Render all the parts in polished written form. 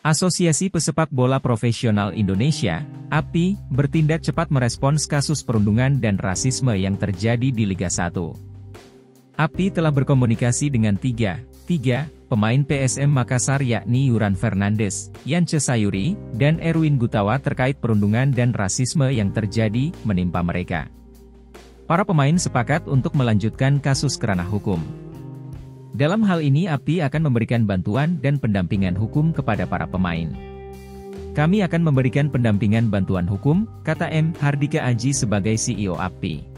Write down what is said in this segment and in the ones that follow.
Asosiasi Pesepak Bola Profesional Indonesia, API, bertindak cepat merespons kasus perundungan dan rasisme yang terjadi di Liga 1. API telah berkomunikasi dengan tiga pemain PSM Makassar yakni Yuran Fernandes, Yance Sayuri, dan Erwin Gutawa terkait perundungan dan rasisme yang terjadi menimpa mereka. Para pemain sepakat untuk melanjutkan kasus ke ranah hukum. Dalam hal ini API akan memberikan bantuan dan pendampingan hukum kepada para pemain. Kami akan memberikan pendampingan bantuan hukum, kata M. Hardika Aji sebagai CEO API.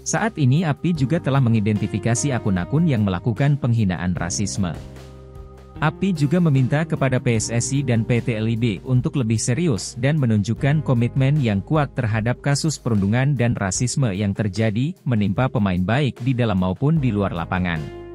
Saat ini API juga telah mengidentifikasi akun-akun yang melakukan penghinaan rasisme. API juga meminta kepada PSSI dan PT LIB untuk lebih serius dan menunjukkan komitmen yang kuat terhadap kasus perundungan dan rasisme yang terjadi menimpa pemain baik di dalam maupun di luar lapangan.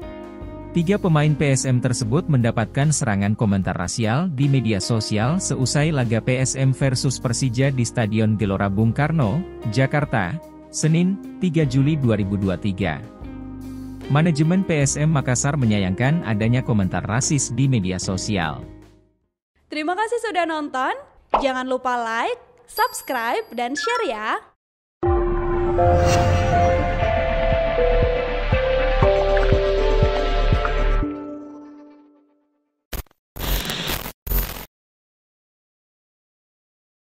3 pemain PSM tersebut mendapatkan serangan komentar rasial di media sosial seusai laga PSM versus Persija di Stadion Gelora Bung Karno, Jakarta, Senin, 3 Juli 2023. Manajemen PSM Makassar menyayangkan adanya komentar rasis di media sosial. Terima kasih sudah nonton, jangan lupa like, subscribe, dan share ya!